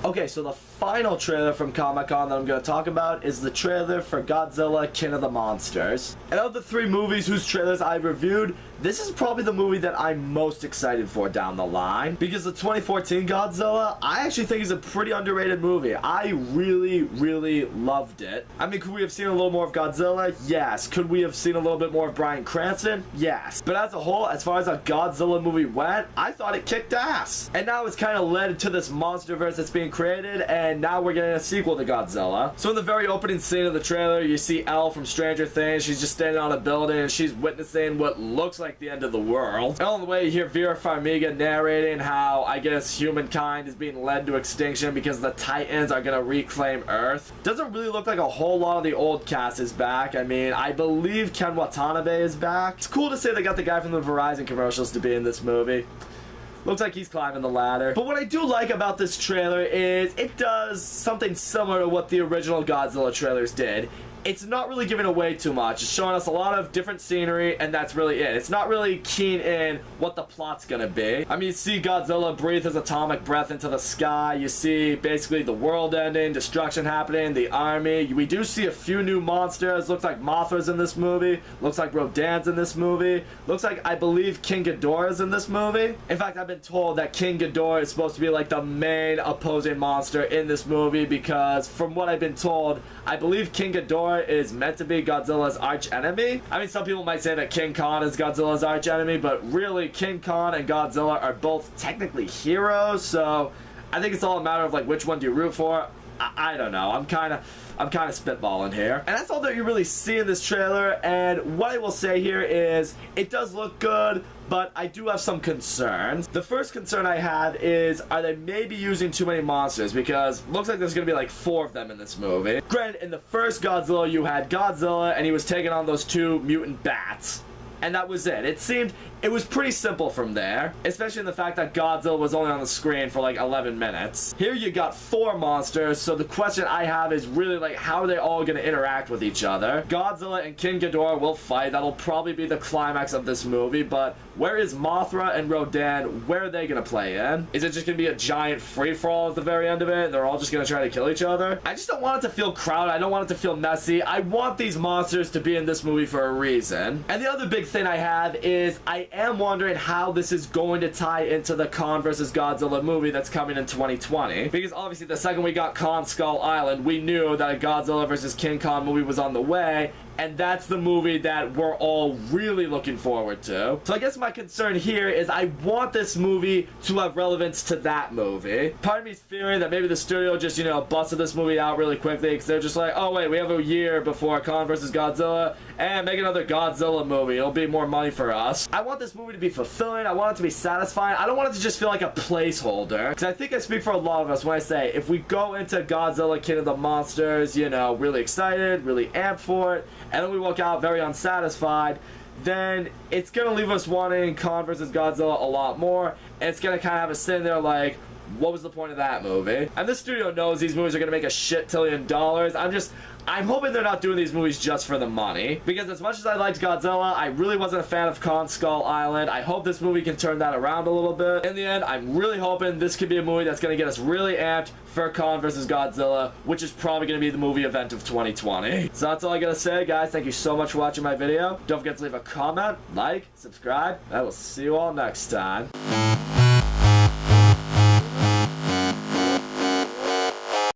Okay, so the final trailer from Comic-Con that I'm going to talk about is the trailer for Godzilla King of the Monsters. And of the 3 movies whose trailers I've reviewed, this is probably the movie that I'm most excited for down the line. Because the 2014 Godzilla, I actually think is a pretty underrated movie. I really, really loved it. I mean, could we have seen a little more of Godzilla? Yes. Could we have seen a little bit more of Bryan Cranston? Yes. But as a whole, as far as a Godzilla movie went, I thought it kicked ass. And now it's kind of led to this monsterverse that's being created, and now we're getting a sequel to Godzilla. So in the very opening scene of the trailer, you see Elle from Stranger Things. She's just standing on a building, and she's witnessing what looks like the end of the world. And on the way, you hear Vera Farmiga narrating how, I guess, humankind is being led to extinction because the Titans are gonna reclaim Earth. Doesn't really look like a whole lot of the old cast is back. I mean, I believe Ken Watanabe is back. It's cool to say they got the guy from the Verizon commercials to be in this movie. Looks like he's climbing the ladder. But what I do like about this trailer is it does something similar to what the original Godzilla trailers did. It's not really giving away too much. It's showing us a lot of different scenery, and that's really it. It's not really keen in what the plot's gonna be. I mean, you see Godzilla breathe his atomic breath into the sky. You see basically the world ending, destruction happening, the army. We do see a few new monsters. Looks like Mothra's in this movie. Looks like Rodan's in this movie. Looks like, I believe, King Ghidorah's in this movie. In fact, I've been told that King Ghidorah is supposed to be like the main opposing monster in this movie because from what I've been told, I believe King Ghidorah is meant to be Godzilla's arch enemy. I mean, some people might say that King Kong is Godzilla's arch enemy, but really King Kong and Godzilla are both technically heroes, so I think it's all a matter of like which one do you root for. I don't know. I'm kind of spitballing here. And that's all that you really see in this trailer, and what I will say here is it does look good, but I do have some concerns. The first concern I have is, are they maybe using too many monsters? Because it looks like there's gonna be like 4 of them in this movie. Granted, in the first Godzilla, you had Godzilla, and he was taking on those 2 mutant bats. And that was it. It was pretty simple from there, especially in the fact that Godzilla was only on the screen for like 11 minutes. Here you got 4 monsters, so the question I have is really like, how are they all going to interact with each other? Godzilla and King Ghidorah will fight. That'll probably be the climax of this movie, but where is Mothra and Rodan? Where are they going to play in? Is it just going to be a giant free-for-all at the very end of it? They're all just going to try to kill each other? I just don't want it to feel crowded. I don't want it to feel messy. I want these monsters to be in this movie for a reason. And the other big thing I have is I am wondering how this is going to tie into the Kong vs. Godzilla movie that's coming in 2020. Because obviously the second we got Kong Skull Island, we knew that a Godzilla vs. King Kong movie was on the way, and that's the movie that we're all really looking forward to. So I guess my concern here is I want this movie to have relevance to that movie. Part of me is fearing that maybe the studio just, you know, busted this movie out really quickly because they're just like, oh wait, we have a year before Kong vs. Godzilla, and make another Godzilla movie. It'll be more money for us. I want this movie to be fulfilling. I want it to be satisfying. I don't want it to just feel like a placeholder. Because I think I speak for a lot of us when I say, if we go into Godzilla King of the Monsters, you know, really excited, really amped for it, and then we walk out very unsatisfied, then it's gonna leave us wanting Kong vs. Godzilla a lot more, and it's gonna kind of have us sitting there like, what was the point of that movie? And this studio knows these movies are gonna make a shit-tillion dollars. I'm hoping they're not doing these movies just for the money. Because as much as I liked Godzilla, I really wasn't a fan of Kong Skull Island. I hope this movie can turn that around a little bit. In the end, I'm really hoping this could be a movie that's gonna get us really amped for Kong vs. Godzilla, which is probably gonna be the movie event of 2020. So that's all I gotta say, guys. Thank you so much for watching my video. Don't forget to leave a comment, like, subscribe, and I will see you all next time.